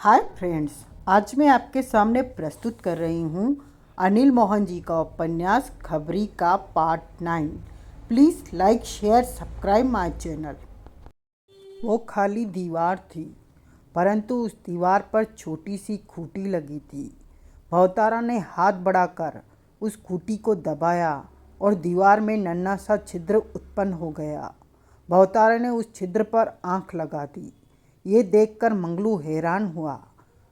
Hi friends, आज मैं आपके सामने प्रस्तुत कर रही हूँ अनिल मोहन जी का उपन्यास खबरी का part 9। Please like share subscribe my channel. वो खाली दीवार थी, परंतु उस दीवार पर छोटी सी खूंटी लगी थी। भवतारा ने हाथ बढ़ाकर उस खूंटी को दबाया और दीवार में नन्हा सा छिद्र उत्पन्न हो गया। भवतारा ने उस छिद्र पर आंख लगा दी। ये देखकर मंगलू हैरान हुआ।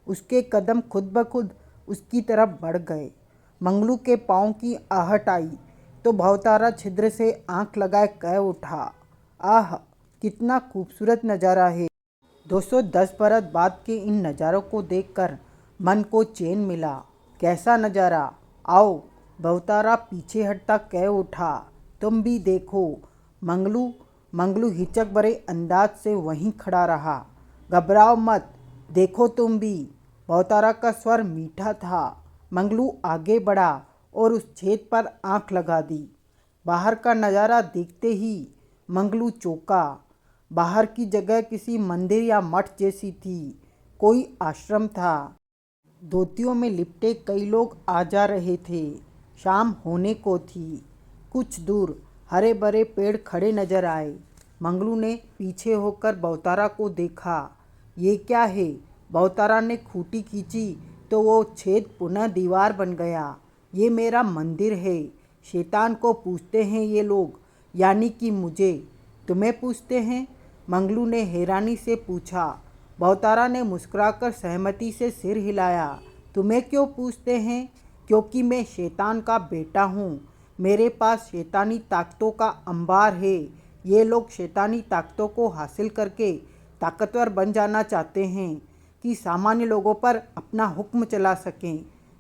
उसके कदम खुद ब खुद उसकी तरफ बढ़ गए। मंगलू के पाँव की आहट आई तो भवतारा छिद्र से आंख लगाए कह उठा, आह, कितना खूबसूरत नज़ारा है। 210 बरस बाद के इन नज़ारों को देखकर मन को चैन मिला। कैसा नज़ारा, आओ। भवतारा पीछे हटता कह उठा, तुम भी देखो। मंगलू मंगलू हिचक भरे अंदाज से वहीं खड़ा रहा। घबराओ मत, देखो तुम भी। भवतारा का स्वर मीठा था। मंगलू आगे बढ़ा और उस छेद पर आंख लगा दी। बाहर का नज़ारा देखते ही मंगलू चौंका। बाहर की जगह किसी मंदिर या मठ जैसी थी। कोई आश्रम था। धोतियों में लिपटे कई लोग आ जा रहे थे। शाम होने को थी। कुछ दूर हरे भरे पेड़ खड़े नजर आए। मंगलू ने पीछे होकर भवतारा को देखा। ये क्या है? भवतारा ने खूंटी खींची तो वो छेद पुनः दीवार बन गया। ये मेरा मंदिर है। शैतान को पूछते हैं ये लोग, यानी कि मुझे। तुम्हें पूछते हैं? मंगलू ने हैरानी से पूछा। भवतारा ने मुस्कुराकर सहमति से सिर हिलाया। तुम्हें क्यों पूछते हैं? क्योंकि मैं शैतान का बेटा हूँ। मेरे पास शैतानी ताकतों का अंबार है। ये लोग शैतानी ताकतों को हासिल करके ताकतवर बन जाना चाहते हैं कि सामान्य लोगों पर अपना हुक्म चला सकें।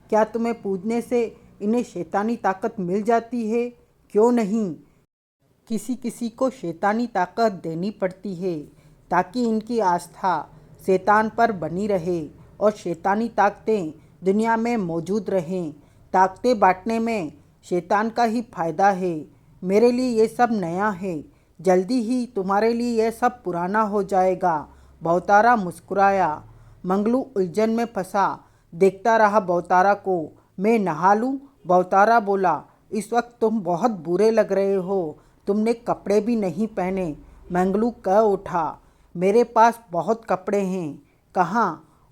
क्या तुम्हें पूजने से इन्हें शैतानी ताकत मिल जाती है? क्यों नहीं। किसी किसी को शैतानी ताकत देनी पड़ती है ताकि इनकी आस्था शैतान पर बनी रहे और शैतानी ताकतें दुनिया में मौजूद रहें। ताकतें बांटने में शैतान का ही फायदा है। मेरे लिए ये सब नया है। जल्दी ही तुम्हारे लिए यह सब पुराना हो जाएगा। भवतारा मुस्कुराया। मंगलू उलझन में फंसा देखता रहा भवतारा को। मैं नहा लूं? भवतारा बोला। इस वक्त तुम बहुत बुरे लग रहे हो। तुमने कपड़े भी नहीं पहने। मंगलू कह उठा, मेरे पास बहुत कपड़े हैं। कहाँ?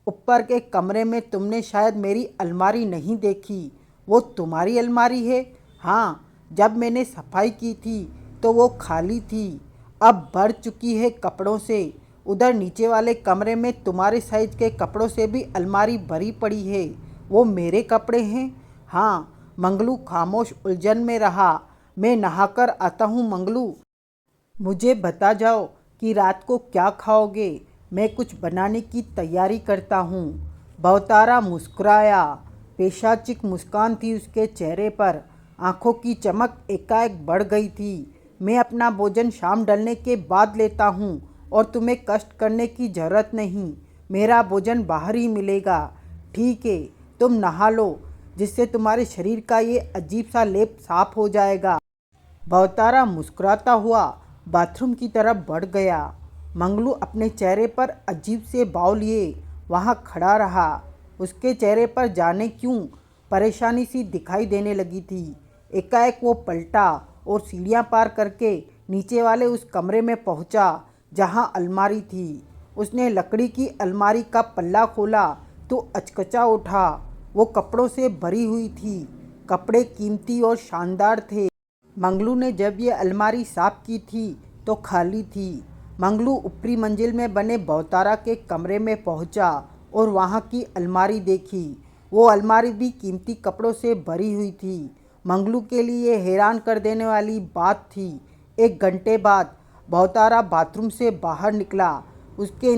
ऊपर के कमरे में। तुमने शायद मेरी अलमारी नहीं देखी। वो तुम्हारी अलमारी है? हाँ, जब मैंने सफाई की थी तो वो खाली थी, अब भर चुकी है कपड़ों से। उधर नीचे वाले कमरे में तुम्हारे साइज के कपड़ों से भी अलमारी भरी पड़ी है। वो मेरे कपड़े हैं? हाँ। मंगलू खामोश उलझन में रहा। मैं नहाकर आता हूँ मंगलू। मुझे बता जाओ कि रात को क्या खाओगे। मैं कुछ बनाने की तैयारी करता हूँ। भवतारा मुस्कुराया। पेशाचिक मुस्कान थी उसके चेहरे पर। आंखों की चमक एकाएक बढ़ गई थी। मैं अपना भोजन शाम ढलने के बाद लेता हूँ और तुम्हें कष्ट करने की जरूरत नहीं। मेरा भोजन बाहर ही मिलेगा। ठीक है, तुम नहा लो, जिससे तुम्हारे शरीर का ये अजीब सा लेप साफ हो जाएगा। भवतारा मुस्कुराता हुआ बाथरूम की तरफ बढ़ गया। मंगलू अपने चेहरे पर अजीब से भाव लिए वहाँ खड़ा रहा। उसके चेहरे पर जाने क्यों परेशानी सी दिखाई देने लगी थी। एकाएक वो पलटा और सीढ़ियाँ पार करके नीचे वाले उस कमरे में पहुँचा जहाँ अलमारी थी। उसने लकड़ी की अलमारी का पल्ला खोला तो अचकचा उठा। वो कपड़ों से भरी हुई थी। कपड़े कीमती और शानदार थे। मंगलू ने जब ये अलमारी साफ की थी तो खाली थी। मंगलू ऊपरी मंजिल में बने भवतारा के कमरे में पहुंचा और वहां की अलमारी देखी। वो अलमारी भी कीमती कपड़ों से भरी हुई थी। मंगलू के लिए हैरान कर देने वाली बात थी, 1 घंटे बाद भवतारा बाथरूम से बाहर निकला। उसके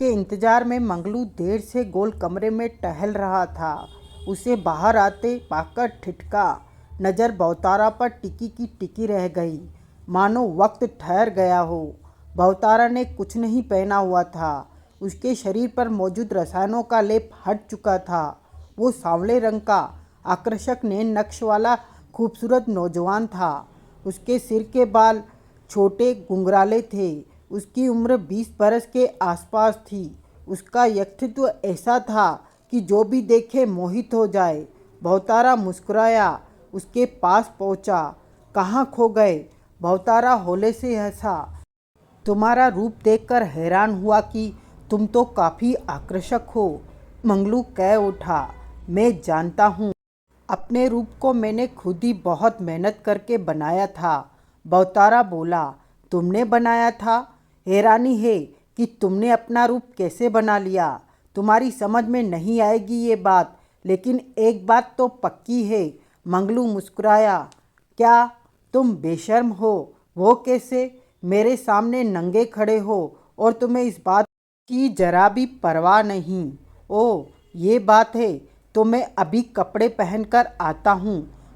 इंतजार में मंगलू देर से गोल कमरे में टहल रहा था। उसे बाहर आते पाकर ठिठका। नज़र भवतारा पर टिकी की टिकी रह गई, मानो वक्त ठहर गया हो। भवतारा ने कुछ नहीं पहना हुआ था। उसके शरीर पर मौजूद रसायनों का लेप हट चुका था। वो सांवले रंग का आकर्षक नैन नक्श वाला खूबसूरत नौजवान था। उसके सिर के बाल छोटे घुंघराले थे। उसकी उम्र 20 बरस के आसपास थी। उसका व्यक्तित्व ऐसा था कि जो भी देखे मोहित हो जाए। भवतारा मुस्कुराया, उसके पास पहुंचा। कहाँ खो गए? भवतारा होले से हंसा। तुम्हारा रूप देखकर हैरान हुआ कि तुम तो काफ़ी आकर्षक हो। मंगलू कह उठा, मैं जानता हूँ। अपने रूप को मैंने खुद ही बहुत मेहनत करके बनाया था। भवतारा बोला, तुमने बनाया था? हैरानी है कि तुमने अपना रूप कैसे बना लिया। तुम्हारी समझ में नहीं आएगी ये बात, लेकिन एक बात तो पक्की है। मंगलू मुस्कुराया, क्या तुम बेशर्म हो? वो कैसे? मेरे सामने नंगे खड़े हो और तुम्हें इस बात की जरा भी परवाह नहीं। ओ, ये बात है तो मैं अभी कपड़े पहनकर आता हूँ।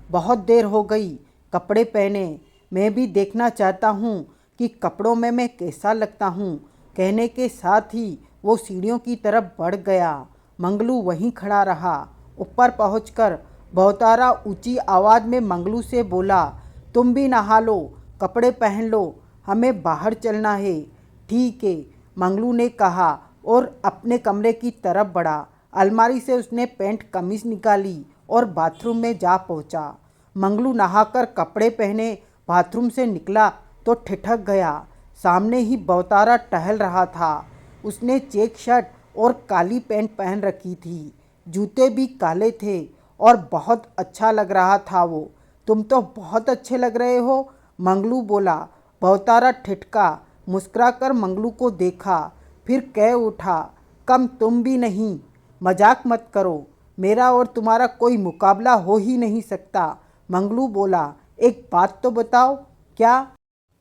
बहुत देर हो गई कपड़े पहने। मैं भी देखना चाहता हूँ कि कपड़ों में मैं कैसा लगता हूँ। कहने के साथ ही वो सीढ़ियों की तरफ बढ़ गया। मंगलू वहीं खड़ा रहा। ऊपर पहुंचकर भवतारा ऊंची आवाज़ में मंगलू से बोला, तुम भी नहा लो, कपड़े पहन लो, हमें बाहर चलना है। ठीक है, मंगलू ने कहा और अपने कमरे की तरफ बढ़ा। अलमारी से उसने पैंट कमीज निकाली और बाथरूम में जा पहुंचा। मंगलू नहाकर कपड़े पहने बाथरूम से निकला तो ठिठक गया। सामने ही भवतारा टहल रहा था। उसने चेक शर्ट और काली पैंट पहन रखी थी। जूते भी काले थे और बहुत अच्छा लग रहा था वो। तुम तो बहुत अच्छे लग रहे हो, मंगलू बोला। भवतारा ठिठका, मुस्कुराकर मंगलू को देखा, फिर कह उठा, कम तुम भी नहीं। मजाक मत करो, मेरा और तुम्हारा कोई मुकाबला हो ही नहीं सकता। मंगलू बोला, एक बात तो बताओ, क्या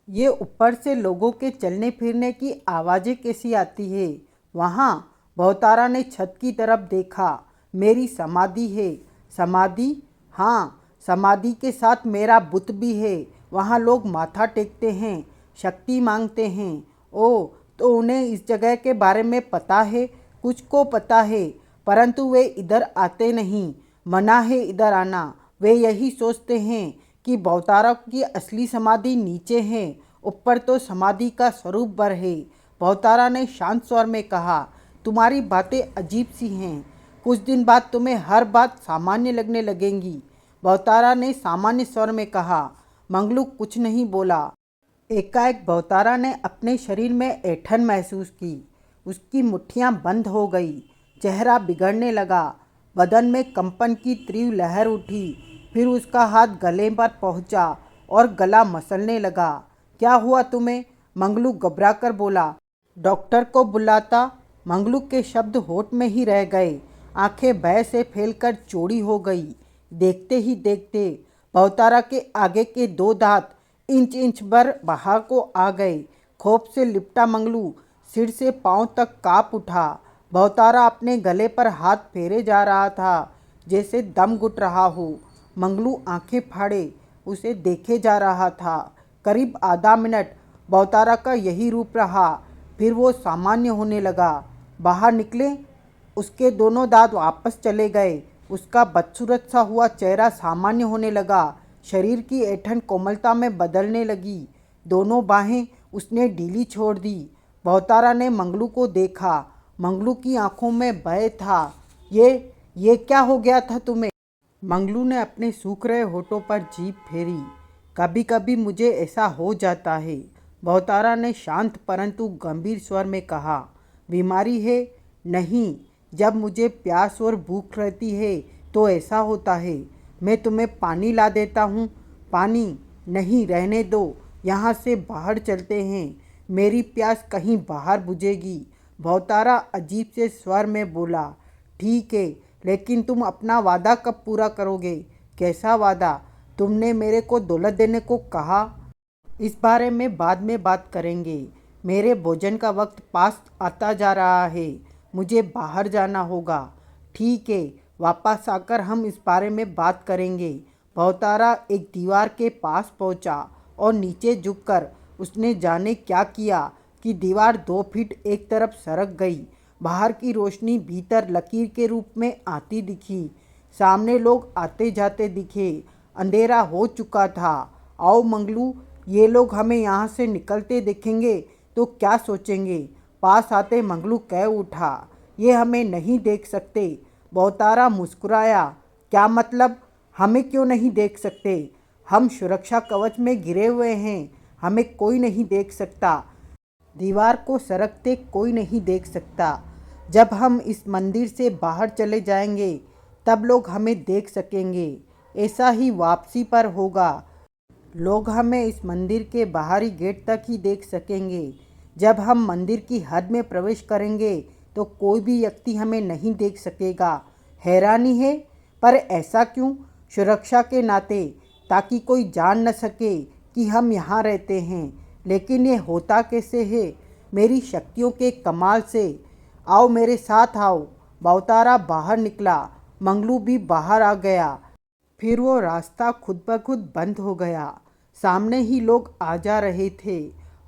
ये ऊपर से लोगों के चलने फिरने की आवाज़ें कैसी आती है? वहाँ भवतारा ने छत की तरफ देखा। मेरी समाधि है। समाधि? हाँ, समाधि के साथ मेरा बुत भी है। वहाँ लोग माथा टेकते हैं, शक्ति मांगते हैं। ओह, तो उन्हें इस जगह के बारे में पता है? कुछ को पता है, परंतु वे इधर आते नहीं। मना है इधर आना। वे यही सोचते हैं कि भवतारा की असली समाधि नीचे है, ऊपर तो समाधि का स्वरूप भर है। भवतारा ने शांत स्वर में कहा, तुम्हारी बातें अजीब सी हैं। कुछ दिन बाद तुम्हें हर बात सामान्य लगने लगेंगी। भवतारा ने सामान्य स्वर में कहा। मंगलू कुछ नहीं बोला। एकाएक भवतारा ने अपने शरीर में ऐंठन महसूस की। उसकी मुट्ठियां बंद हो गई। चेहरा बिगड़ने लगा। बदन में कंपन की तीव्र लहर उठी। फिर उसका हाथ गले पर पहुंचा और गला मसलने लगा। क्या हुआ तुम्हें? मंगलू घबराकर बोला। डॉक्टर को बुलाता। मंगलू के शब्द होठ में ही रह गए। आंखें भय से फैलकर चौड़ी हो गई। देखते ही देखते भवतारा के आगे के दो दांत इंच इंच भर बाहर को आ गए। खौफ से लिपटा मंगलू सिर से पांव तक कांप उठा। भवतारा अपने गले पर हाथ फेरे जा रहा था, जैसे दम घुट रहा हो। मंगलू आंखें फाड़े उसे देखे जा रहा था। करीब आधा मिनट भवतारा का यही रूप रहा। फिर वो सामान्य होने लगा। बाहर निकले, उसके दोनों दांत वापस चले गए। उसका बदसूरत सा हुआ चेहरा सामान्य होने लगा। शरीर की ऐंठन कोमलता में बदलने लगी। दोनों बाहें उसने ढीली छोड़ दी। भवतारा ने मंगलू को देखा। मंगलू की आंखों में भय था। ये क्या हो गया था तुम्हें? मंगलू ने अपने सूख रहे होठों पर जीभ फेरी। कभी कभी मुझे ऐसा हो जाता है, भवतारा ने शांत परंतु गंभीर स्वर में कहा। बीमारी है? नहीं, जब मुझे प्यास और भूख रहती है तो ऐसा होता है। मैं तुम्हें पानी ला देता हूँ। पानी? नहीं, रहने दो, यहाँ से बाहर चलते हैं। मेरी प्यास कहीं बाहर बुझेगी। भवतारा अजीब से स्वर में बोला। ठीक है, लेकिन तुम अपना वादा कब पूरा करोगे? कैसा वादा? तुमने मेरे को दौलत देने को कहा। इस बारे में बाद में बात करेंगे। मेरे भोजन का वक्त पास आता जा रहा है। मुझे बाहर जाना होगा। ठीक है, वापस आकर हम इस बारे में बात करेंगे। भवतारा एक दीवार के पास पहुंचा और नीचे झुककर उसने जाने क्या किया कि दीवार 2 फीट एक तरफ सरक गई। बाहर की रोशनी भीतर लकीर के रूप में आती दिखी। सामने लोग आते जाते दिखे। अंधेरा हो चुका था। आओ मंगलू, ये लोग हमें यहाँ से निकलते देखेंगे तो क्या सोचेंगे? पास आते मंगलू कह उठा, ये हमें नहीं देख सकते। बहुतारा मुस्कुराया, क्या मतलब? हमें क्यों नहीं देख सकते? हम सुरक्षा कवच में गिरे हुए हैं, हमें कोई नहीं देख सकता। दीवार को सरकते कोई नहीं देख सकता। जब हम इस मंदिर से बाहर चले जाएंगे तब लोग हमें देख सकेंगे। ऐसा ही वापसी पर होगा। लोग हमें इस मंदिर के बाहरी गेट तक ही देख सकेंगे। जब हम मंदिर की हद में प्रवेश करेंगे तो कोई भी व्यक्ति हमें नहीं देख सकेगा। हैरानी है, पर ऐसा क्यों? सुरक्षा के नाते, ताकि कोई जान न सके कि हम यहाँ रहते हैं। लेकिन ये होता कैसे है? मेरी शक्तियों के कमाल से। आओ मेरे साथ आओ। बहुतारा बाहर निकला, मंगलू भी बाहर आ गया। फिर वो रास्ता खुद ब खुद बंद हो गया। सामने ही लोग आ जा रहे थे,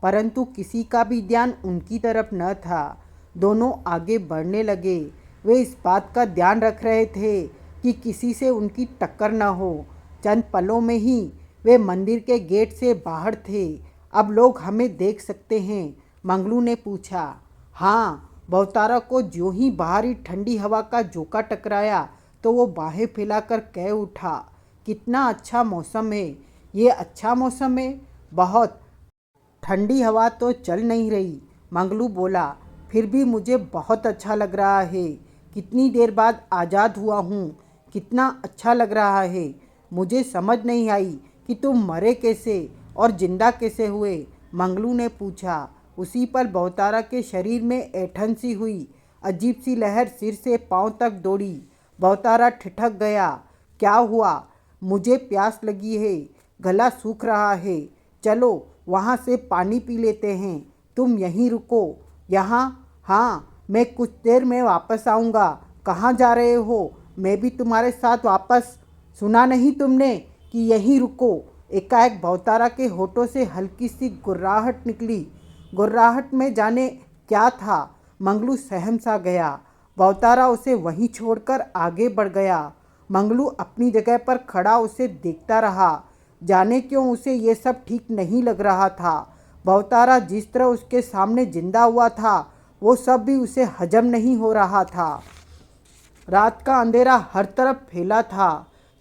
परंतु किसी का भी ध्यान उनकी तरफ न था। दोनों आगे बढ़ने लगे। वे इस बात का ध्यान रख रहे थे कि किसी से उनकी टक्कर न हो। चंद पलों में ही वे मंदिर के गेट से बाहर थे। अब लोग हमें देख सकते हैं? मंगलू ने पूछा। हाँ। बहुतारा को ज्यों ही बाहरी ठंडी हवा का झोंका टकराया तो वो बाहें फैलाकर कह उठा, कितना अच्छा मौसम है। ये अच्छा मौसम है, बहुत। ठंडी हवा तो चल नहीं रही, मंगलू बोला। फिर भी मुझे बहुत अच्छा लग रहा है। कितनी देर बाद आज़ाद हुआ हूँ, कितना अच्छा लग रहा है। मुझे समझ नहीं आई कि तुम मरे कैसे और जिंदा कैसे हुए, मंगलू ने पूछा। उसी पर बहुतारा के शरीर में ऐंठन सी हुई। अजीब सी लहर सिर से पांव तक दौड़ी। बहुतारा ठिठक गया। क्या हुआ? मुझे प्यास लगी है, गला सूख रहा है। चलो वहाँ से पानी पी लेते हैं। तुम यहीं रुको। यहाँ? हाँ, मैं कुछ देर में वापस आऊँगा। कहाँ जा रहे हो? मैं भी तुम्हारे साथ वापस। सुना नहीं तुमने कि यहीं रुको? एकाएक बहुतारा के होठों से हल्की सी गुर्राहट निकली। गुर्राहट में जाने क्या था, मंगलू सहम सा गया। बहुतारा उसे वहीं छोड़कर आगे बढ़ गया। मंगलू अपनी जगह पर खड़ा उसे देखता रहा। जाने क्यों उसे ये सब ठीक नहीं लग रहा था। बहुतारा जिस तरह उसके सामने जिंदा हुआ था, वो सब भी उसे हजम नहीं हो रहा था। रात का अंधेरा हर तरफ फैला था।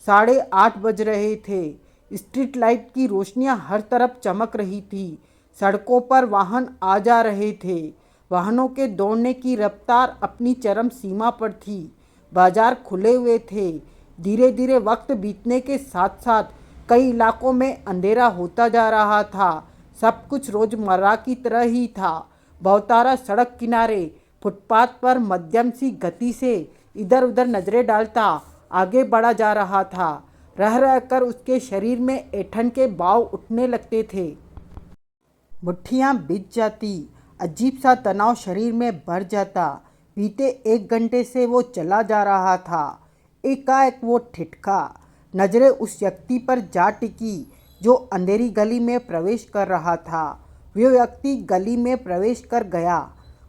8:30 बज रहे थे। स्ट्रीट लाइट की रोशनियां हर तरफ चमक रही थी। सड़कों पर वाहन आ जा रहे थे। वाहनों के दौड़ने की रफ्तार अपनी चरम सीमा पर थी। बाजार खुले हुए थे। धीरे धीरे वक्त बीतने के साथ साथ कई इलाकों में अंधेरा होता जा रहा था। सब कुछ रोजमर्रा की तरह ही था। बहुतारा सड़क किनारे फुटपाथ पर मध्यम सी गति से इधर उधर नजरें डालता आगे बढ़ा जा रहा था। रह रहकर उसके शरीर में ऐंठन के बाव उठने लगते थे। मुट्ठियाँ बिछ जाती। अजीब सा तनाव शरीर में बढ़ जाता। बीते 1 घंटे से वो चला जा रहा था। एकाएक वो ठिठका। नजरें उस व्यक्ति पर जा टिकी जो अंधेरी गली में प्रवेश कर रहा था। वो व्यक्ति गली में प्रवेश कर गया।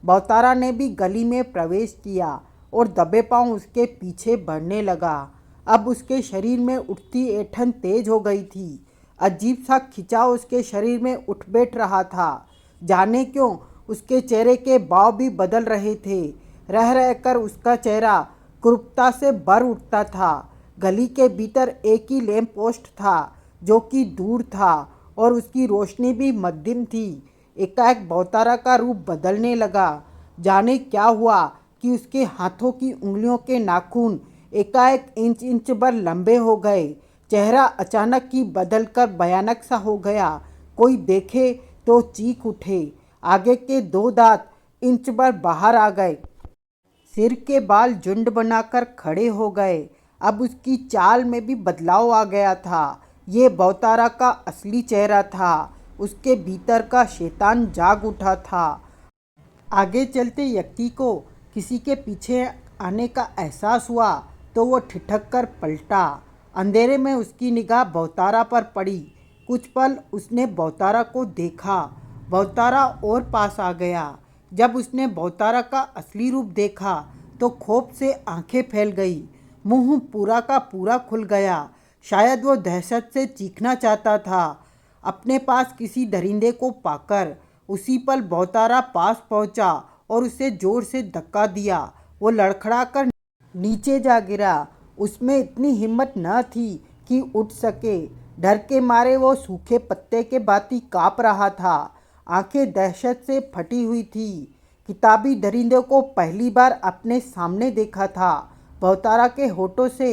बहुतारा ने भी गली में प्रवेश किया और दबे पांव उसके पीछे बढ़ने लगा। अब उसके शरीर में उठती ऐंठन तेज हो गई थी। अजीब सा खिंचाव उसके शरीर में उठ बैठ रहा था। जाने क्यों उसके चेहरे के भाव भी बदल रहे थे। रह रहकर उसका चेहरा क्रूरता से भर उठता था। गली के भीतर एक ही लैंप पोस्ट था जो कि दूर था और उसकी रोशनी भी मध्यम थी। एकाएक बहुतारा का रूप बदलने लगा। जाने क्या हुआ कि उसके हाथों की उंगलियों के नाखून एकाएक इंच इंच भर लंबे हो गए। चेहरा अचानक ही बदलकर भयानक सा हो गया। कोई देखे तो चीख उठे। आगे के 2 दांत इंच भर बाहर आ गए। सिर के बाल झुंड बनाकर खड़े हो गए। अब उसकी चाल में भी बदलाव आ गया था। ये बहुतारा का असली चेहरा था। उसके भीतर का शैतान जाग उठा था। आगे चलते व्यक्ति को किसी के पीछे आने का एहसास हुआ तो वो ठिठक कर पलटा। अंधेरे में उसकी निगाह बहुतारा पर पड़ी। कुछ पल उसने बहुतारा को देखा। बहुतारा और पास आ गया। जब उसने बहुतारा का असली रूप देखा तो खौफ से आंखें फैल गई। मुंह पूरा का पूरा खुल गया। शायद वो दहशत से चीखना चाहता था अपने पास किसी दरिंदे को पाकर। उसी पल बहुतारा पास पहुंचा और उसे जोर से धक्का दिया। वो लड़खड़ा कर नीचे जा गिरा। उसमें इतनी हिम्मत न थी कि उठ सके। डर के मारे वो सूखे पत्ते के भांति काँप रहा था। आंखें दहशत से फटी हुई थी। किताबी दरिंदे को पहली बार अपने सामने देखा था। बहुतारा के होठों से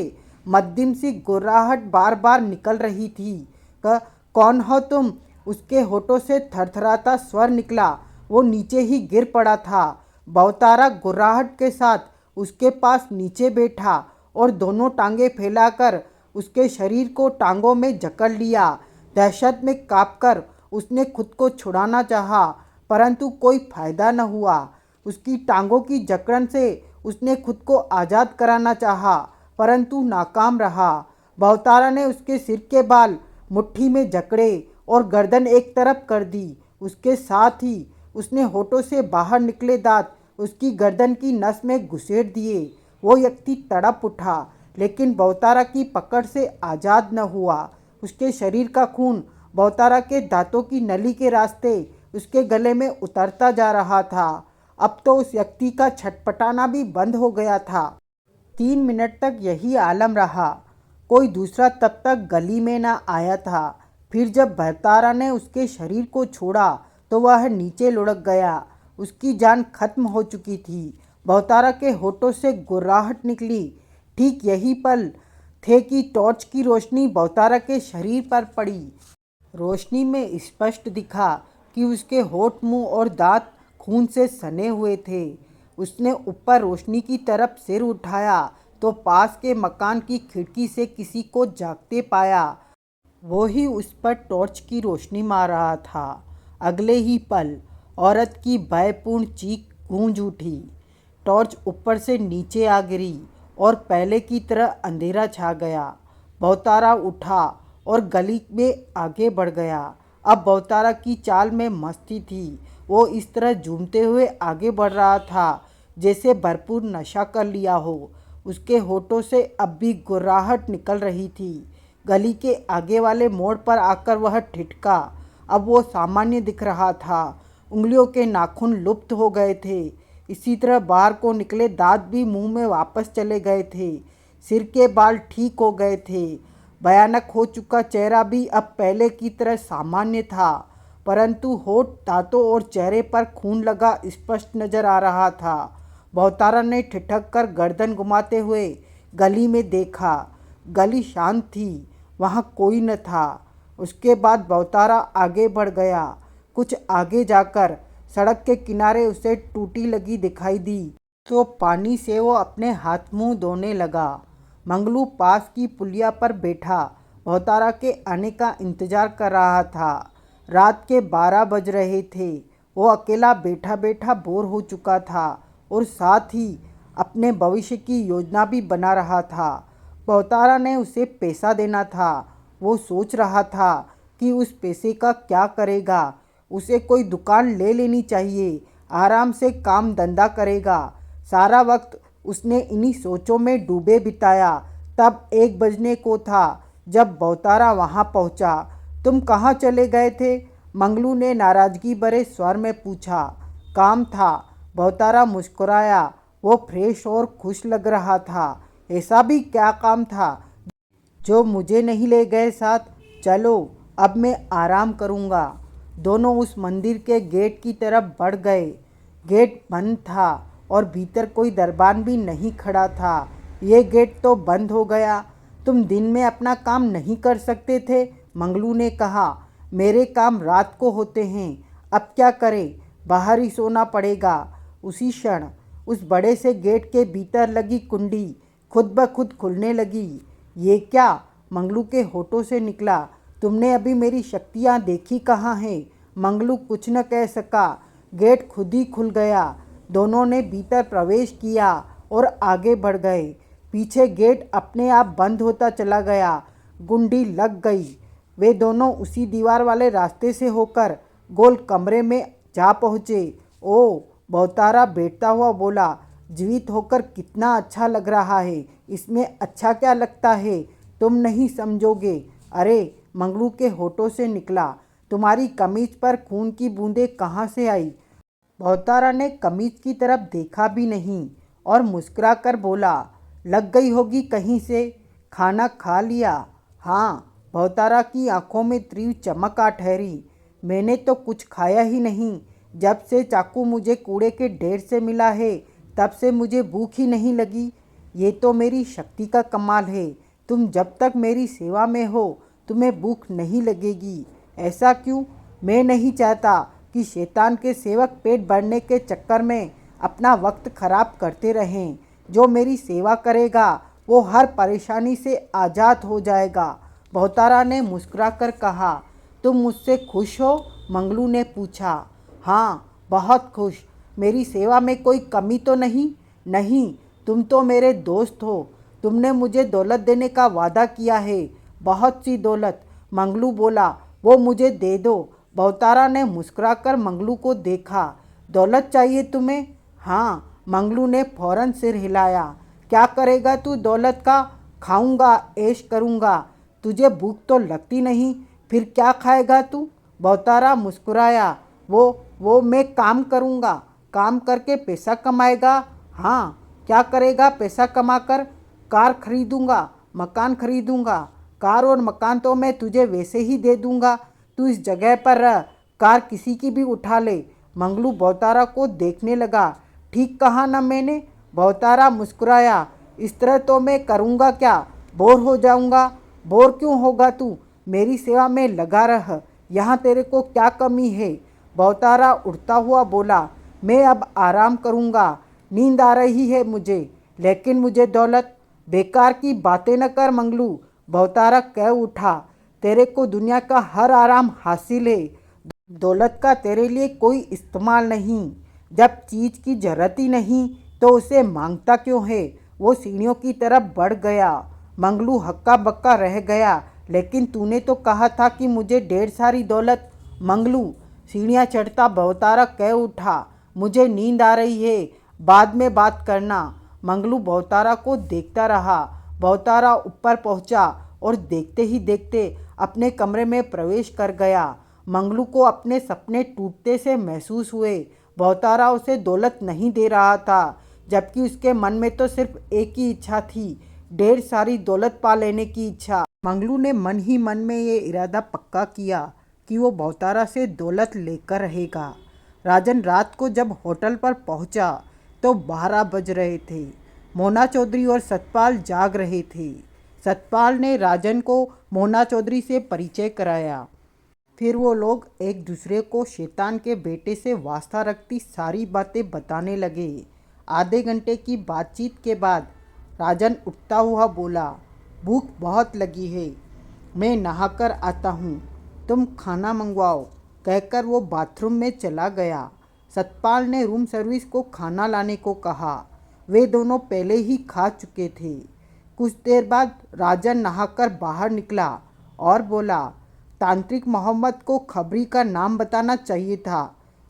मध्यम सी गुर्राहट बार बार निकल रही थी। कौन हो तुम? उसके होठों से थरथराता स्वर निकला। वो नीचे ही गिर पड़ा था। बहुतारा गुर्राहट के साथ उसके पास नीचे बैठा और दोनों टांगें फैलाकर उसके शरीर को टांगों में जकड़ लिया। दहशत में कांपकर उसने खुद को छुड़ाना चाहा, परंतु कोई फायदा न हुआ। उसकी टांगों की जकड़न से उसने खुद को आज़ाद कराना चाहा, परंतु नाकाम रहा। बहुतारा ने उसके सिर के बाल मुट्ठी में जकड़े और गर्दन एक तरफ कर दी। उसके साथ ही उसने होठों से बाहर निकले दांत उसकी गर्दन की नस में घुसेड़ दिए। वो व्यक्ति तड़प उठा, लेकिन बहुतारा की पकड़ से आज़ाद न हुआ। उसके शरीर का खून बहुतारा के दांतों की नली के रास्ते उसके गले में उतरता जा रहा था। अब तो उस व्यक्ति का छटपटाना भी बंद हो गया था। 3 मिनट तक यही आलम रहा। कोई दूसरा तब तक गली में न आया था। फिर जब बहुतारा ने उसके शरीर को छोड़ा तो वह नीचे लुढ़क गया। उसकी जान खत्म हो चुकी थी। बहुतारा के होठों से गुर्राहट निकली। ठीक यही पल थे कि टॉर्च की रोशनी बहुतारा के शरीर पर पड़ी। रोशनी में स्पष्ट दिखा कि उसके होठ, मुंह और दांत खून से सने हुए थे। उसने ऊपर रोशनी की तरफ सिर उठाया तो पास के मकान की खिड़की से किसी को जागते पाया। वो ही उस पर टॉर्च की रोशनी मार रहा था। अगले ही पल औरत की भयपूर्ण चीख गूंज उठी। टॉर्च ऊपर से नीचे आ गिरी और पहले की तरह अंधेरा छा गया। बहुतारा उठा और गली में आगे बढ़ गया। अब बहुतारा की चाल में मस्ती थी। वो इस तरह झूमते हुए आगे बढ़ रहा था जैसे भरपूर नशा कर लिया हो। उसके होठों से अब भी गुर्राहट निकल रही थी। गली के आगे वाले मोड़ पर आकर वह ठिठका। अब वो सामान्य दिख रहा था। उंगलियों के नाखून लुप्त हो गए थे। इसी तरह बाहर को निकले दांत भी मुंह में वापस चले गए थे। सिर के बाल ठीक हो गए थे। भयानक हो चुका चेहरा भी अब पहले की तरह सामान्य था, परंतु होठ, दांतों और चेहरे पर खून लगा स्पष्ट नजर आ रहा था। बहुतारा ने ठिठक कर गर्दन घुमाते हुए गली में देखा। गली शांत थी, वहाँ कोई न था। उसके बाद बहुतारा आगे बढ़ गया। कुछ आगे जाकर सड़क के किनारे उसे टूटी लगी दिखाई दी तो पानी से वो अपने हाथ मुंह धोने लगा। मंगलू पास की पुलिया पर बैठा बहुतारा के आने का इंतजार कर रहा था। रात के 12 बज रहे थे। वो अकेला बैठा बैठा बोर हो चुका था और साथ ही अपने भविष्य की योजना भी बना रहा था। बहुतारा ने उसे पैसा देना था। वो सोच रहा था कि उस पैसे का क्या करेगा। उसे कोई दुकान ले लेनी चाहिए, आराम से काम धंधा करेगा। सारा वक्त उसने इन्हीं सोचों में डूबे बिताया। तब 1 बजने को था जब बहुतारा वहाँ पहुँचा। तुम कहाँ चले गए थे? मंगलू ने नाराज़गी भरे स्वर में पूछा। काम था, बहुतारा मुस्कुराया। वो फ्रेश और खुश लग रहा था। ऐसा भी क्या काम था जो मुझे नहीं ले गए साथ? चलो, अब मैं आराम करूँगा। दोनों उस मंदिर के गेट की तरफ बढ़ गए। गेट बंद था और भीतर कोई दरबान भी नहीं खड़ा था। ये गेट तो बंद हो गया। तुम दिन में अपना काम नहीं कर सकते थे? मंगलू ने कहा। मेरे काम रात को होते हैं, अब क्या करें, बाहर ही सोना पड़ेगा। उसी क्षण उस बड़े से गेट के भीतर लगी कुंडी खुद ब खुद खुलने लगी। ये क्या? मंगलू के होठों से निकला। तुमने अभी मेरी शक्तियाँ देखी कहाँ हैं? मंगलू कुछ न कह सका। गेट खुद ही खुल गया। दोनों ने भीतर प्रवेश किया और आगे बढ़ गए। पीछे गेट अपने आप बंद होता चला गया। गुंडी लग गई। वे दोनों उसी दीवार वाले रास्ते से होकर गोल कमरे में जा पहुँचे। ओ, बहुतारा बैठता हुआ बोला, जीवित होकर कितना अच्छा लग रहा है। इसमें अच्छा क्या लगता है, तुम नहीं समझोगे। अरे, मंगलू के होठों से निकला, तुम्हारी कमीज पर खून की बूंदें कहाँ से आई? बहुतारा ने कमीज की तरफ देखा भी नहीं और मुस्कुरा कर बोला, लग गई होगी कहीं से, खाना खा लिया? हाँ। बहुतारा की आंखों में तीव्र चमक आ ठहरी। मैंने तो कुछ खाया ही नहीं। जब से चाकू मुझे कूड़े के ढेर से मिला है तब से मुझे भूख ही नहीं लगी। ये तो मेरी शक्ति का कमाल है। तुम जब तक मेरी सेवा में हो तुम्हें भूख नहीं लगेगी। ऐसा क्यों? मैं नहीं चाहता कि शैतान के सेवक पेट भरने के चक्कर में अपना वक्त खराब करते रहें। जो मेरी सेवा करेगा वो हर परेशानी से आज़ाद हो जाएगा। बहुतारा ने मुस्कुराकर कहा, तुम मुझसे खुश हो? मंगलू ने पूछा। हाँ, बहुत खुश। मेरी सेवा में कोई कमी तो नहीं? नहीं, तुम तो मेरे दोस्त हो। तुमने मुझे दौलत देने का वादा किया है, बहुत सी दौलत। मंगलू बोला, वो मुझे दे दो। बहुतारा ने मुस्कुराकर मंगलू को देखा। दौलत चाहिए तुम्हें? हाँ। मंगलू ने फौरन सिर हिलाया। क्या करेगा तू दौलत का? खाऊंगा, ऐश करूंगा। तुझे भूख तो लगती नहीं, फिर क्या खाएगा तू? बहुतारा मुस्कुराया। वो मैं काम करूंगा। काम करके पैसा कमाएगा? हाँ। क्या करेगा पैसा कमाकर? कार खरीदूंगा, मकान खरीदूंगा। कार और मकान तो मैं तुझे वैसे ही दे दूंगा। तू इस जगह पर रह, कार किसी की भी उठा ले। मंगलू बहुतारा को देखने लगा। ठीक कहा ना मैंने? बहुतारा मुस्कुराया। इस तरह तो मैं करूँगा क्या? बोर हो जाऊँगा। बोर क्यों होगा तू? मेरी सेवा में लगा रह। यहाँ तेरे को क्या कमी है? बहुतारा उठता हुआ बोला, मैं अब आराम करूँगा। नींद आ रही है मुझे, लेकिन मुझे दौलत। बेकार की बातें न कर मंगलू, बहुतारा कह उठा। तेरे को दुनिया का हर आराम हासिल है। दौलत का तेरे लिए कोई इस्तेमाल नहीं। जब चीज़ की जरूरत ही नहीं तो उसे मांगता क्यों है? वो सीढ़ियों की तरफ बढ़ गया। मंगलू हक्का बक्का रह गया। लेकिन तूने तो कहा था कि मुझे ढेर सारी दौलत। मंगलू सीढ़ियाँ चढ़ता बहुतारा कह उठा, मुझे नींद आ रही है, बाद में बात करना। मंगलू बहुतारा को देखता रहा। बहुतारा ऊपर पहुंचा और देखते ही देखते अपने कमरे में प्रवेश कर गया। मंगलू को अपने सपने टूटते से महसूस हुए। बहुतारा उसे दौलत नहीं दे रहा था, जबकि उसके मन में तो सिर्फ एक ही इच्छा थी, ढेर सारी दौलत पा लेने की इच्छा। मंगलू ने मन ही मन में ये इरादा पक्का किया कि वो बहुतारा से दौलत लेकर रहेगा। राजन रात को जब होटल पर पहुंचा तो 12 बज रहे थे। मोना चौधरी और सतपाल जाग रहे थे। सतपाल ने राजन को मोना चौधरी से परिचय कराया। फिर वो लोग एक दूसरे को शैतान के बेटे से वास्ता रखती सारी बातें बताने लगे। आधे घंटे की बातचीत के बाद राजन उठता हुआ बोला, भूख बहुत लगी है, मैं नहाकर आता हूँ, तुम खाना मंगवाओ। कहकर वो बाथरूम में चला गया। सतपाल ने रूम सर्विस को खाना लाने को कहा। वे दोनों पहले ही खा चुके थे। कुछ देर बाद राजन नहाकर बाहर निकला और बोला, तांत्रिक मोहम्मद को खबरी का नाम बताना चाहिए था।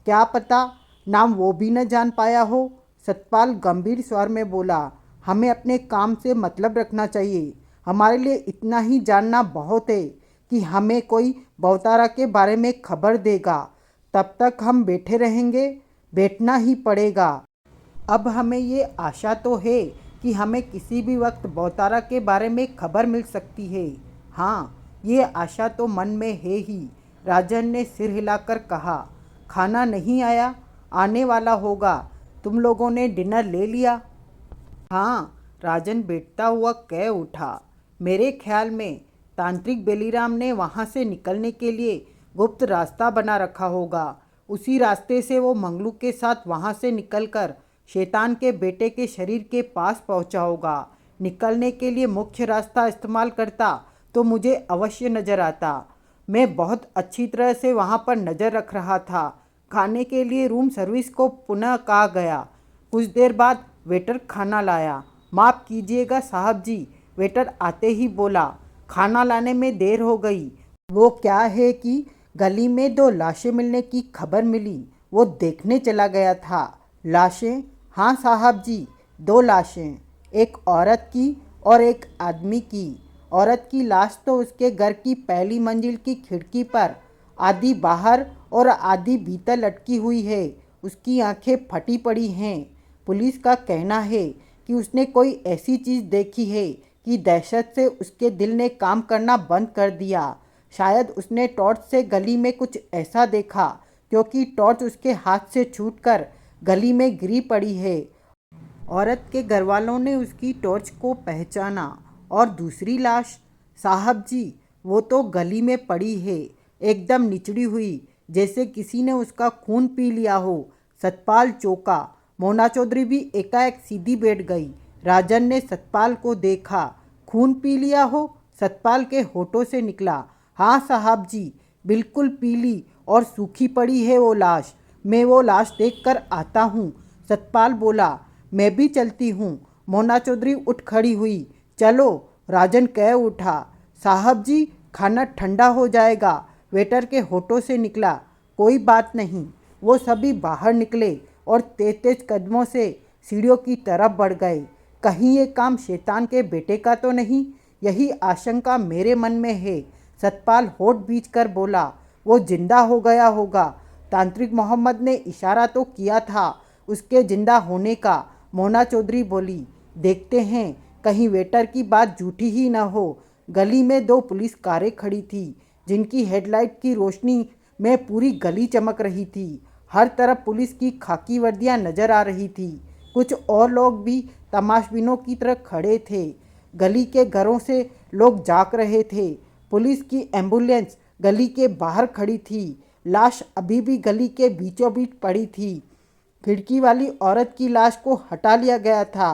क्या पता नाम वो भी न जान पाया हो। सतपाल गंभीर स्वर में बोला, हमें अपने काम से मतलब रखना चाहिए। हमारे लिए इतना ही जानना बहुत है कि हमें कोई बहुतारा के बारे में खबर देगा। तब तक हम बैठे रहेंगे? बैठना ही पड़ेगा। अब हमें ये आशा तो है कि हमें किसी भी वक्त बहुतारा के बारे में खबर मिल सकती है। हाँ, ये आशा तो मन में है ही। राजन ने सिर हिलाकर कहा, खाना नहीं आया? आने वाला होगा। तुम लोगों ने डिनर ले लिया? हाँ, राजन बैठता हुआ कह उठा। मेरे ख्याल में तांत्रिक बेलीराम ने वहाँ से निकलने के लिए गुप्त रास्ता बना रखा होगा। उसी रास्ते से वो मंगलू के साथ वहाँ से निकलकर शैतान के बेटे के शरीर के पास पहुँचा होगा। निकलने के लिए मुख्य रास्ता इस्तेमाल करता तो मुझे अवश्य नज़र आता। मैं बहुत अच्छी तरह से वहाँ पर नज़र रख रहा था। खाने के लिए रूम सर्विस को पुनः कहा गया। कुछ देर बाद वेटर खाना लाया। माफ़ कीजिएगा साहब जी, वेटर आते ही बोला, खाना लाने में देर हो गई। वो क्या है कि गली में 2 लाशें मिलने की खबर मिली, वो देखने चला गया था। लाशें? हाँ साहब जी, 2 लाशें, एक औरत की और एक आदमी की। औरत की लाश तो उसके घर की पहली मंजिल की खिड़की पर आधी बाहर और आधी भीतर लटकी हुई है। उसकी आंखें फटी पड़ी हैं। पुलिस का कहना है कि उसने कोई ऐसी चीज़ देखी है कि दहशत से उसके दिल ने काम करना बंद कर दिया। शायद उसने टॉर्च से गली में कुछ ऐसा देखा, क्योंकि टॉर्च उसके हाथ से छूटकर गली में गिरी पड़ी है। औरत के घरवालों ने उसकी टॉर्च को पहचाना। और दूसरी लाश, साहब जी, वो तो गली में पड़ी है, एकदम निचड़ी हुई, जैसे किसी ने उसका खून पी लिया हो। सतपाल चौंका। मोना चौधरी भी एकाएक सीधी बैठ गई। राजन ने सतपाल को देखा। खून पी लिया हो? सतपाल के होठों से निकला। हाँ साहब जी, बिल्कुल पीली और सूखी पड़ी है वो लाश। मैं वो लाश देखकर आता हूँ। सतपाल बोला। मैं भी चलती हूँ। मोना चौधरी उठ खड़ी हुई। चलो, राजन कह उठा। साहब जी, खाना ठंडा हो जाएगा, वेटर के होठों से निकला। कोई बात नहीं। वो सभी बाहर निकले और तेज तेज कदमों से सीढ़ियों की तरफ बढ़ गए। कहीं ये काम शैतान के बेटे का तो नहीं, यही आशंका मेरे मन में है। सतपाल होठ बीच कर बोला। वो जिंदा हो गया होगा। तांत्रिक मोहम्मद ने इशारा तो किया था उसके जिंदा होने का। मोना चौधरी बोली। देखते हैं, कहीं वेटर की बात झूठी ही न हो। गली में 2 पुलिस कारें खड़ी थी, जिनकी हेडलाइट की रोशनी में पूरी गली चमक रही थी। हर तरफ पुलिस की खाकी वर्दियां नजर आ रही थी। कुछ और लोग भी तमाशबीनों की तरह खड़े थे। गली के घरों से लोग झांक रहे थे। पुलिस की एम्बुलेंस गली के बाहर खड़ी थी। लाश अभी भी गली के बीचों बीच पड़ी थी। खिड़की वाली औरत की लाश को हटा लिया गया था।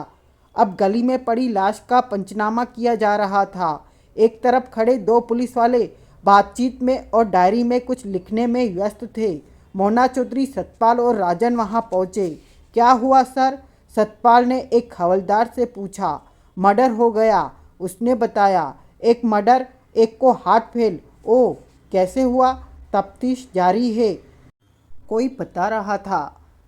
अब गली में पड़ी लाश का पंचनामा किया जा रहा था। एक तरफ खड़े 2 पुलिस वाले बातचीत में और डायरी में कुछ लिखने में व्यस्त थे। मोना चौधरी, सतपाल और राजन वहां पहुंचे। क्या हुआ सर? सतपाल ने एक हवलदार से पूछा। मर्डर हो गया, उसने बताया। एक मर्डर, एक को हार्ट फेल। ओ, कैसे हुआ? तफ्तीश जारी है। कोई बता रहा था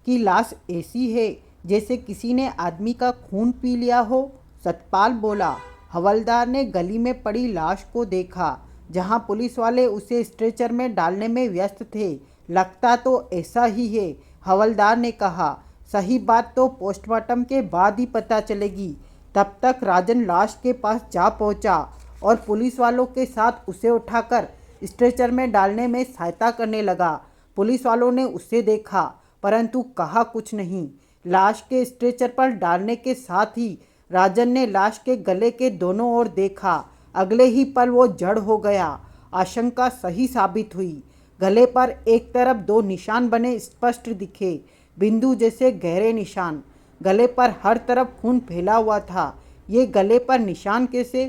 कि लाश ऐसी है जैसे किसी ने आदमी का खून पी लिया हो। सतपाल बोला। हवलदार ने गली में पड़ी लाश को देखा, जहां पुलिस वाले उसे स्ट्रेचर में डालने में व्यस्त थे। लगता तो ऐसा ही है, हवलदार ने कहा। सही बात तो पोस्टमार्टम के बाद ही पता चलेगी। तब तक राजन लाश के पास जा पहुंचा और पुलिस वालों के साथ उसे उठाकर स्ट्रेचर में डालने में सहायता करने लगा। पुलिस वालों ने उसे देखा, परंतु कहा कुछ नहीं। लाश के स्ट्रेचर पर डालने के साथ ही राजन ने लाश के गले के दोनों ओर देखा। अगले ही पल वो जड़ हो गया। आशंका सही साबित हुई। गले पर एक तरफ 2 निशान बने स्पष्ट दिखे, बिंदु जैसे गहरे निशान। गले पर हर तरफ खून फैला हुआ था। ये गले पर निशान कैसे?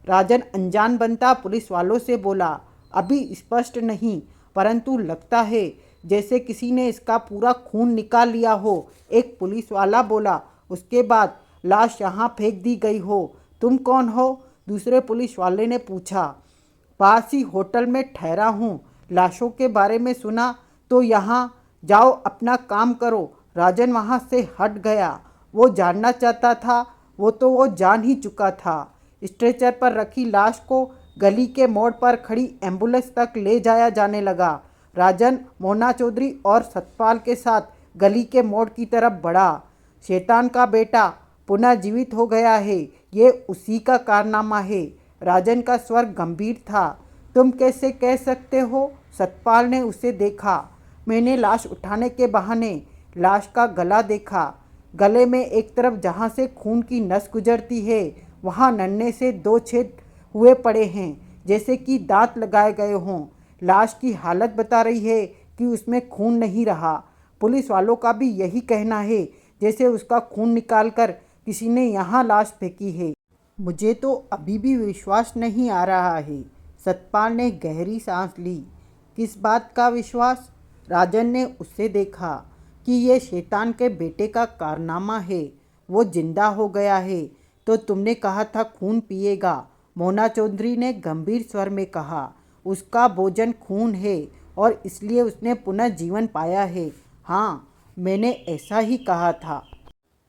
राजन अनजान बनता पुलिस वालों से बोला। अभी स्पष्ट नहीं, परंतु लगता है जैसे किसी ने इसका पूरा खून निकाल लिया हो, एक पुलिस वाला बोला। उसके बाद लाश यहाँ फेंक दी गई हो। तुम कौन हो? दूसरे पुलिस वाले ने पूछा। पास ही होटल में ठहरा हूँ, लाशों के बारे में सुना तो यहाँ जाओ, अपना काम करो। राजन वहाँ से हट गया। वो जानना चाहता था, वो जान ही चुका था। स्ट्रेचर पर रखी लाश को गली के मोड़ पर खड़ी एम्बुलेंस तक ले जाया जाने लगा। राजन, मोना चौधरी और सतपाल के साथ गली के मोड़ की तरफ बढ़ा। शैतान का बेटा पुनः जीवित हो गया है, ये उसी का कारनामा है। राजन का स्वर गंभीर था। तुम कैसे कह सकते हो? सतपाल ने उसे देखा। मैंने लाश उठाने के बहाने लाश का गला देखा। गले में एक तरफ जहाँ से खून की नस गुजरती है, वहाँ नन्हे से 2 छेद हुए पड़े हैं, जैसे कि दांत लगाए गए हों। लाश की हालत बता रही है कि उसमें खून नहीं रहा। पुलिस वालों का भी यही कहना है, जैसे उसका खून निकालकर किसी ने यहाँ लाश फेंकी है। मुझे तो अभी भी विश्वास नहीं आ रहा है। सतपाल ने गहरी सांस ली। किस बात का विश्वास? राजन ने उससे देखा कि ये शैतान के बेटे का कारनामा है। वो जिंदा हो गया है तो तुमने कहा था खून पिएगा। मोना चौधरी ने गंभीर स्वर में कहा। उसका भोजन खून है और इसलिए उसने पुनः जीवन पाया है। हाँ, मैंने ऐसा ही कहा था।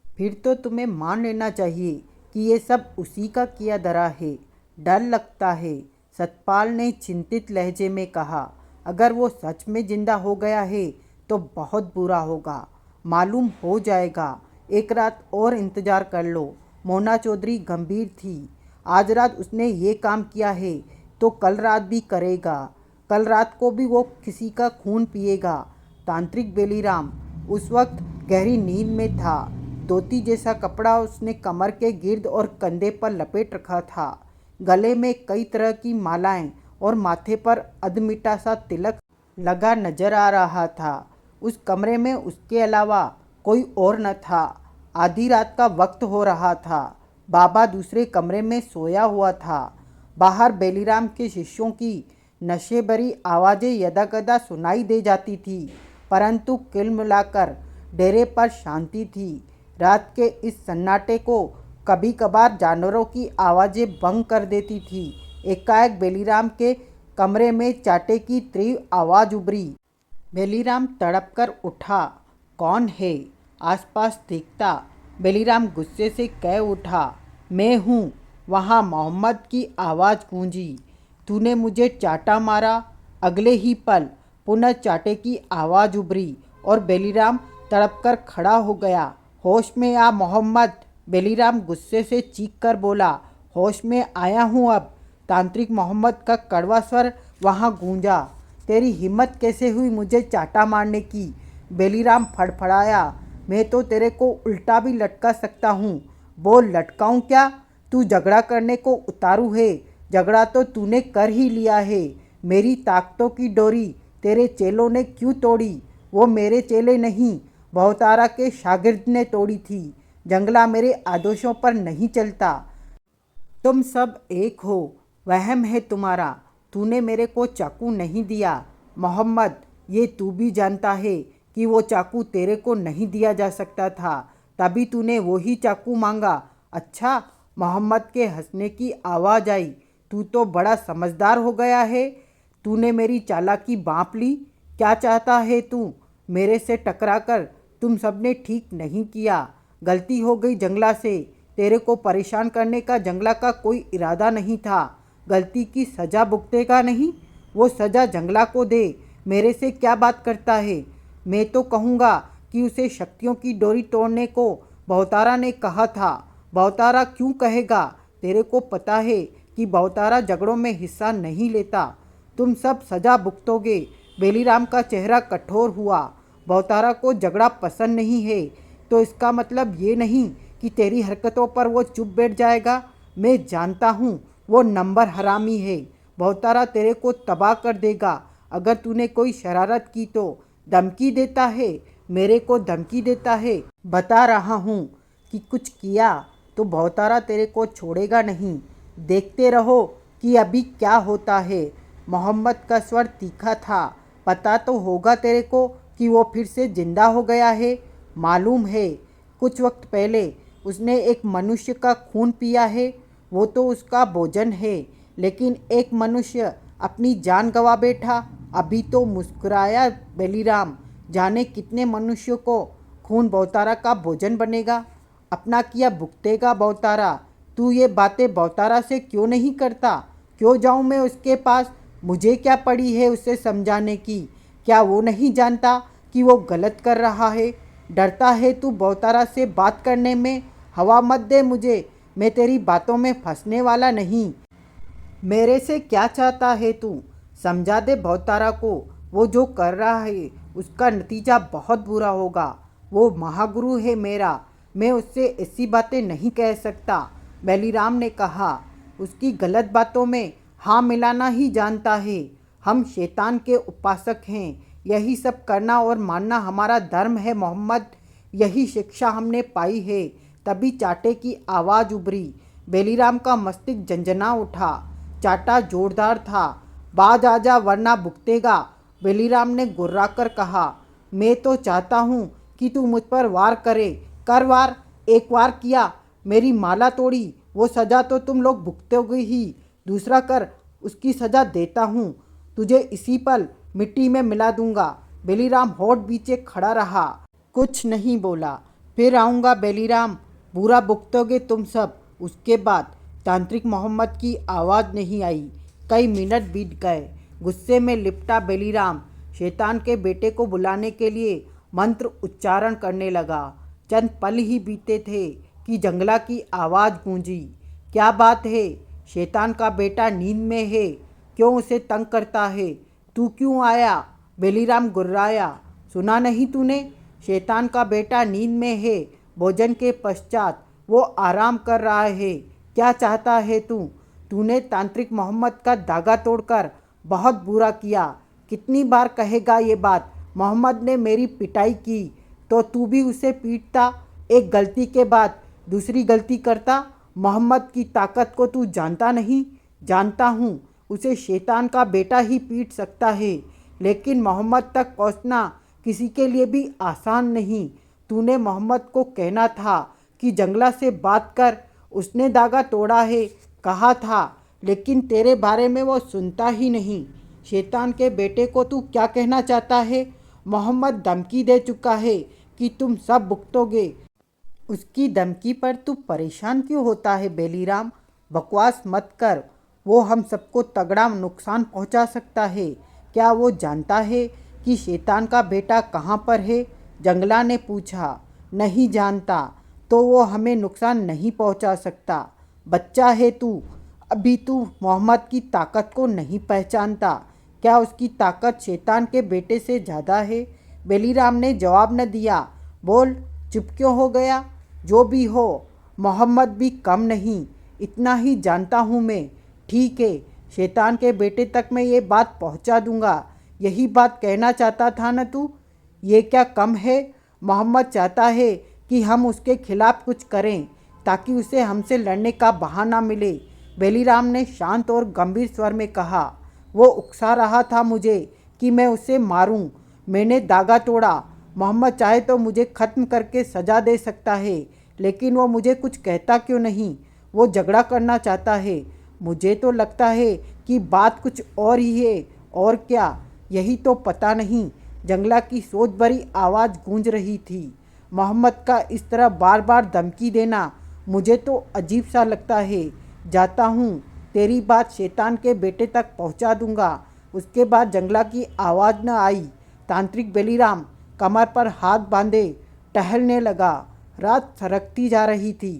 फिर तो तुम्हें मान लेना चाहिए कि ये सब उसी का किया धरा है। डर लगता है, सतपाल ने चिंतित लहजे में कहा। अगर वो सच में जिंदा हो गया है तो बहुत बुरा होगा, मालूम हो जाएगा। एक रात और इंतज़ार कर लो। मोना चौधरी गंभीर थी। आज रात उसने ये काम किया है तो कल रात भी करेगा। कल रात को भी वो किसी का खून पिएगा। तांत्रिक बेलीराम उस वक्त गहरी नींद में था। धोती जैसा कपड़ा उसने कमर के गिर्द और कंधे पर लपेट रखा था। गले में कई तरह की मालाएं और माथे पर अधमिटा सा तिलक लगा नजर आ रहा था। उस कमरे में उसके अलावा कोई और न था। आधी रात का वक्त हो रहा था। बाबा दूसरे कमरे में सोया हुआ था। बाहर बेलीराम के शिष्यों की नशे भरी आवाज़ें यदाकदा सुनाई दे जाती थी, परंतु कुल मिलाकर डेरे पर शांति थी। रात के इस सन्नाटे को कभी कभार जानवरों की आवाज़ें भंग कर देती थी। एकाएक बेलीराम के कमरे में चाटे की तीव्र आवाज़ उभरी। बेलीराम तड़प कर उठा। कौन है? आसपास देखता बेलीराम गुस्से से कह उठा, मैं हूँ। वहाँ मोहम्मद की आवाज़ गूंजी। तूने मुझे चाटा मारा। अगले ही पल पुनः चाटे की आवाज़ उभरी और बेलीराम तड़प कर खड़ा हो गया। होश में आ मोहम्मद! बेलीराम गुस्से से चीख कर बोला। होश में आया हूँ अब। तांत्रिक मोहम्मद का कड़वा स्वर वहाँ गूंजा। तेरी हिम्मत कैसे हुई मुझे चाटा मारने की? बेलीराम फड़फड़ाया। मैं तो तेरे को उल्टा भी लटका सकता हूँ। बोल, लटकाऊँ क्या? तू झगड़ा करने को उतारू है। झगड़ा तो तूने कर ही लिया है। मेरी ताकतों की डोरी तेरे चेलों ने क्यों तोड़ी? वो मेरे चेले नहीं, बहुतारा के शागिर्द ने तोड़ी थी। जंगला मेरे आदेशों पर नहीं चलता। तुम सब एक हो। वहम है तुम्हारा। तूने मेरे को चाकू नहीं दिया। मोहम्मद, ये तू भी जानता है कि वो चाकू तेरे को नहीं दिया जा सकता था, तभी तूने वो ही चाकू मांगा। अच्छा? मोहम्मद के हंसने की आवाज़ आई। तू तो बड़ा समझदार हो गया है। तूने मेरी चालाकी भांप ली। क्या चाहता है तू? मेरे से टकराकर तुम सबने ठीक नहीं किया। गलती हो गई जंगला से। तेरे को परेशान करने का जंगला का कोई इरादा नहीं था। गलती की सज़ा भुगतेगा नहीं? वो सज़ा जंगला को दे। मेरे से क्या बात करता है? मैं तो कहूँगा कि उसे शक्तियों की डोरी तोड़ने को बहुतारा ने कहा था। बहुतारा क्यों कहेगा? तेरे को पता है कि बहुतारा झगड़ों में हिस्सा नहीं लेता। तुम सब सज़ा भुगतोगे। बेलीराम का चेहरा कठोर हुआ। बहुतारा को झगड़ा पसंद नहीं है तो इसका मतलब ये नहीं कि तेरी हरकतों पर वो चुप बैठ जाएगा। मैं जानता हूँ वो नंबर हरामी है। बहुतारा तेरे को तबाह कर देगा अगर तूने कोई शरारत की तो। धमकी देता है? मेरे को धमकी देता है? बता रहा हूँ कि कुछ किया तो बहुतारा तेरे को छोड़ेगा नहीं। देखते रहो कि अभी क्या होता है। मोहम्मद का स्वर तीखा था। पता तो होगा तेरे को कि वो फिर से जिंदा हो गया है। मालूम है कुछ वक्त पहले उसने एक मनुष्य का खून पिया है। वो तो उसका भोजन है, लेकिन एक मनुष्य अपनी जान गंवा बैठा। अभी तो मुस्कुराया बेलीराम। जाने कितने मनुष्यों को खून बहुतारा का भोजन बनेगा। अपना किया भुगतेगा बहुतारा। तू ये बातें बहुतारा से क्यों नहीं करता? क्यों जाऊँ मैं उसके पास? मुझे क्या पड़ी है उसे समझाने की? क्या वो नहीं जानता कि वो गलत कर रहा है? डरता है तू बहुतारा से बात करने में? हवा मत दे मुझे। मैं तेरी बातों में फंसने वाला नहीं। मेरे से क्या चाहता है तू? समझा दे बहुतारा को। वो जो कर रहा है उसका नतीजा बहुत बुरा होगा। वो महागुरु है मेरा। मैं उससे ऐसी बातें नहीं कह सकता। बेलीराम ने कहा। उसकी गलत बातों में हाँ मिलाना ही जानता है। हम शैतान के उपासक हैं। यही सब करना और मानना हमारा धर्म है मोहम्मद। यही शिक्षा हमने पाई है। तभी चाटे की आवाज़ उभरी। बेलीराम का मस्तिष्क झंझना उठा। चाटा जोरदार था। बाज आजा वरना भुगतेगा। बेलीराम ने गुर्राकर कहा। मैं तो चाहता हूँ कि तू मुझ पर वार करे। कर वार। एक वार किया, मेरी माला तोड़ी, वो सज़ा तो तुम लोग भुगतोगे ही। दूसरा कर, उसकी सज़ा देता हूँ। तुझे इसी पल मिट्टी में मिला दूंगा। बेलीराम होठ बीचे खड़ा रहा, कुछ नहीं बोला। फिर आऊँगा बेलीराम, बुरा भुगतोगे तुम सब। उसके बाद तांत्रिक मोहम्मद की आवाज़ नहीं आई। कई मिनट बीत गए। गुस्से में लिपटा बेलीराम शैतान के बेटे को बुलाने के लिए मंत्र उच्चारण करने लगा। चंद पल ही बीते थे कि जंगला की आवाज़ गूंजी। क्या बात है? शैतान का बेटा नींद में है, क्यों उसे तंग करता है? तू क्यों आया? बेलीराम गुर्राया। सुना नहीं तूने? शैतान का बेटा नींद में है। भोजन के पश्चात वो आराम कर रहा है। क्या चाहता है तू? तूने तांत्रिक मोहम्मद का धागा तोड़कर बहुत बुरा किया। कितनी बार कहेगा ये बात? मोहम्मद ने मेरी पिटाई की तो तू भी उसे पीटता। एक गलती के बाद दूसरी गलती करता। मोहम्मद की ताकत को तू जानता नहीं? जानता हूँ, उसे शैतान का बेटा ही पीट सकता है, लेकिन मोहम्मद तक पहुँचना किसी के लिए भी आसान नहीं। तूने मोहम्मद को कहना था कि जंगला से बात कर, उसने धागा तोड़ा है, कहा था, लेकिन तेरे बारे में वो सुनता ही नहीं। शैतान के बेटे को तू क्या कहना चाहता है? मोहम्मद धमकी दे चुका है कि तुम सब भुगतोगे। उसकी धमकी पर तू परेशान क्यों होता है बेलीराम? बकवास मत कर। वो हम सबको तगड़ा नुकसान पहुंचा सकता है। क्या वो जानता है कि शैतान का बेटा कहाँ पर है? जंगला ने पूछा। नहीं जानता तो वो हमें नुकसान नहीं पहुंचा सकता। बच्चा है तू, अभी तू मोहम्मद की ताकत को नहीं पहचानता। क्या उसकी ताकत शैतान के बेटे से ज़्यादा है? बेलीराम ने जवाब न दिया। बोल, चुप क्यों हो गया? जो भी हो, मोहम्मद भी कम नहीं, इतना ही जानता हूँ मैं। ठीक है, शैतान के बेटे तक मैं ये बात पहुँचा दूँगा। यही बात कहना चाहता था न तू? ये क्या कम है? मोहम्मद चाहता है कि हम उसके खिलाफ कुछ करें ताकि उसे हमसे लड़ने का बहाना मिले। बेलीराम ने शांत और गंभीर स्वर में कहा। वो उकसा रहा था मुझे कि मैं उसे मारूं। मैंने धागा तोड़ा। मोहम्मद चाहे तो मुझे ख़त्म करके सज़ा दे सकता है, लेकिन वो मुझे कुछ कहता क्यों नहीं? वो झगड़ा करना चाहता है। मुझे तो लगता है कि बात कुछ और ही है। और क्या? यही तो पता नहीं। जंगला की सोच भरी आवाज़ गूंज रही थी। मोहम्मद का इस तरह बार बार धमकी देना मुझे तो अजीब सा लगता है। जाता हूँ, तेरी बात शैतान के बेटे तक पहुँचा दूँगा। उसके बाद जंगला की आवाज़ न आई। तांत्रिक बेलीराम कमर पर हाथ बांधे टहलने लगा। रात सरकती जा रही थी।